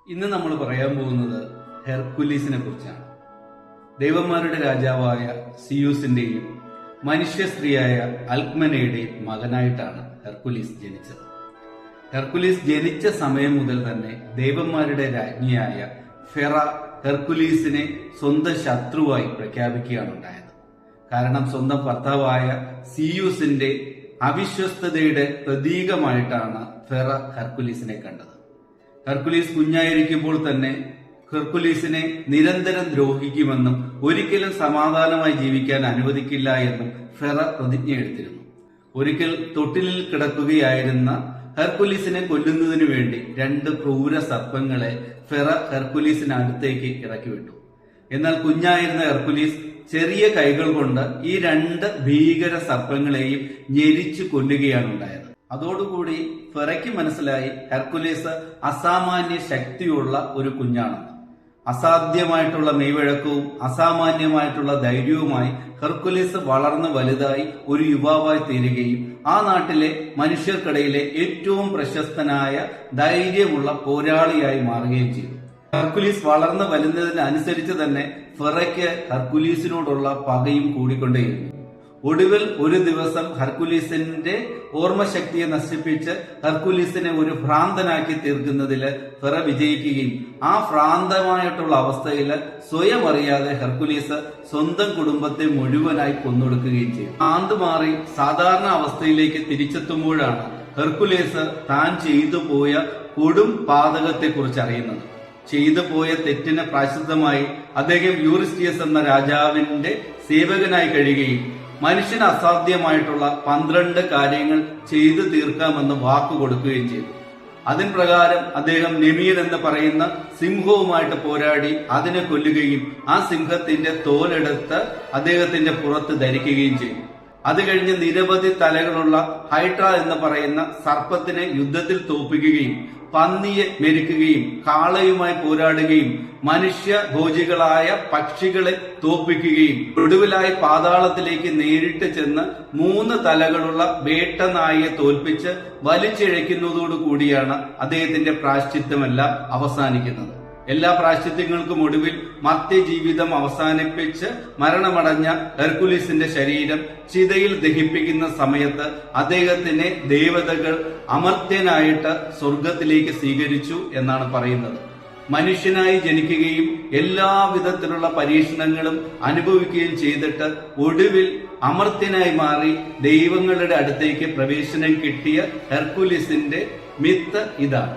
ഇന്ന് നമ്മൾ പറയാൻ പോകുന്നത് ഹെർക്കുലീസിനെ കുറിച്ചാണ്. ദൈവന്മാരുടെ രാജാവായ സിയൂസിന്റെയും മനുഷ്യ സ്ത്രീയായ അൽക്മനയുടെയും മകനായിട്ടാണ് ഹെർക്കുലീസ് ജനിച്ചത്. ഹെർക്കുലീസ് ജനിച്ച സമയം മുതൽ തന്നെ ദൈവന്മാരുടെ രാജ്ഞിയായ ഫെറ ഹെർക്കുലീസിനെ സ്വന്തം ശത്രുവായി പ്രഖ്യാപിക്കുകയാണ് ഉണ്ടായത്. കാരണം സ്വന്തം ഭർത്താവായ സിയൂസിന്റെ അവിശ്വസ്തതയുടെ പ്രതീകമായിട്ടാണ് ഫെറ ഹെർക്കുലീസിനെ കണ്ടത്. ഹെർക്കുലീസ് കുഞ്ഞായിരിക്കുമ്പോൾ തന്നെ ഹെർക്കുലീസിനെ നിരന്തരം ദ്രോഹിക്കുമെന്നും ഒരിക്കലും സമാധാനമായി ജീവിക്കാൻ അനുവദിക്കില്ല എന്നും ഫെറ പ്രതിജ്ഞയെടുത്തിരുന്നു. ഒരിക്കൽ തൊട്ടിലിൽ കിടക്കുകയായിരുന്ന ഹെർക്കുലീസിനെ കൊല്ലുന്നതിനു വേണ്ടി 2 ക്രൂര സർപ്പങ്ങളെ ഫെറ ഹെർക്കുലീസിന് അടുത്തേക്ക് ഇറക്കിവിട്ടു. എന്നാൽ കുഞ്ഞായിരുന്ന ഹെർക്കുലീസ് ചെറിയ കൈകൾ കൊണ്ട് ഈ 2 ഭീകര സർപ്പങ്ങളെയും ഞെരിച്ചു കൊല്ലുകയാണ് ഉണ്ടായത്. അതോടുകൂടി ഫെറയ്ക്ക് മനസ്സിലായി ഹെർക്കുലീസ് അസാമാന്യ ശക്തിയുള്ള ഒരു കുഞ്ഞാണെന്ന്. അസാധ്യമായിട്ടുള്ള മെയ്വഴക്കവും അസാമാന്യമായിട്ടുള്ള ധൈര്യവുമായി ഹെർക്കുലീസ് വളർന്ന് വലുതായി ഒരു യുവാവായി തീരുകയും ആ നാട്ടിലെ മനുഷ്യർക്കിടയിലെ ഏറ്റവും പ്രശസ്തനായ ധൈര്യമുള്ള പോരാളിയായി മാറുകയും ചെയ്തു. ഹെർക്കുലീസ് വളർന്ന് വരുന്നതിനനുസരിച്ച് തന്നെ ഫെറയ്ക്ക് ഹെർക്കുലീസിനോടുള്ള പകയും കൂടിക്കൊണ്ടേയിരുന്നു. ഒടുവിൽ ഒരു ദിവസം ഹെർക്കുലീസിന്റെ ഓർമ്മശക്തിയെ നശിപ്പിച്ച് ഹെർക്കുലീസിനെ ഒരു ഭ്രാന്തനാക്കി തീർക്കുന്നതിൽ ഫെറ വിജയിക്കുകയും ആ ഭ്രാന്തമായിട്ടുള്ള അവസ്ഥയിൽ സ്വയം അറിയാതെ ഹെർക്കുലീസ് സ്വന്തം കുടുംബത്തെ മുഴുവനായി കൊന്നൊടുക്കുകയും ചെയ്തു. ഭ്രാന്ത് മാറി സാധാരണ അവസ്ഥയിലേക്ക് തിരിച്ചെത്തുമ്പോഴാണ് ഹെർക്കുലീസ് താൻ ചെയ്തു പോയ കൊടും പാതകത്തെക്കുറിച്ച് അറിയുന്നത്. ചെയ്തു പോയ തെറ്റിന് പ്രായശ്ചിത്തമായി അദ്ദേഹം യൂറിസ്റ്റിയസ് എന്ന രാജാവിന്റെ സേവകനായി കഴിയുകയും മനുഷ്യന് അസാധ്യമായിട്ടുള്ള 12 കാര്യങ്ങൾ ചെയ്തു തീർക്കാമെന്ന് വാക്കു കൊടുക്കുകയും ചെയ്തു. അതിൻ പ്രകാരം അദ്ദേഹം നെമിയൻ എന്ന് പറയുന്ന സിംഹവുമായിട്ട് പോരാടി അതിനെ കൊല്ലുകയും ആ സിംഹത്തിന്റെ തോലെടുത്ത് അദ്ദേഹത്തിന്റെ പുറത്ത് ധരിക്കുകയും ചെയ്തു. അത് കഴിഞ്ഞ് നിരവധി തലകളുള്ള ഹൈഡ്ര എന്ന് പറയുന്ന സർപ്പത്തിനെ യുദ്ധത്തിൽ തോൽപ്പിക്കുകയും പന്നിയെ മെരുക്കുകയും കാളയുമായി പോരാടുകയും മനുഷ്യ ഭോജികളായ പക്ഷികളെ തോൽപ്പിക്കുകയും ഒടുവിലായി പാതാളത്തിലേക്ക് നേരിട്ട് ചെന്ന് 3 തലകളുള്ള വേട്ടനായെ തോൽപ്പിച്ച് വലിച്ചിഴയ്ക്കുന്നതോടു കൂടിയാണ് അദ്ദേഹത്തിന്റെ പ്രായശ്ചിത്തമെല്ലാം അവസാനിക്കുന്നത്. എല്ലാ പ്രായശ്ചിത്തങ്ങൾക്കും ഒടുവിൽ മർത്യജീവിതം അവസാനിപ്പിച്ച് മരണമടഞ്ഞ ഹെർക്കുലീസിന്റെ ശരീരം ചിതയിൽ ദഹിപ്പിക്കുന്ന സമയത്ത് അദ്ദേഹത്തിനെ ദേവതകൾ അമർത്യനായിട്ട് സ്വർഗത്തിലേക്ക് സ്വീകരിച്ചു എന്നാണ് പറയുന്നത്. മനുഷ്യനായി ജനിക്കുകയും എല്ലാവിധത്തിലുള്ള പരീക്ഷണങ്ങളും അനുഭവിക്കുകയും ചെയ്തിട്ട് ഒടുവിൽ അമർത്യനായി മാറി ദൈവങ്ങളുടെ അടുത്തേക്ക് പ്രവേശനം കിട്ടിയ ഹെർക്കുലീസിന്റെ മിത്ത് ഇതാണ്.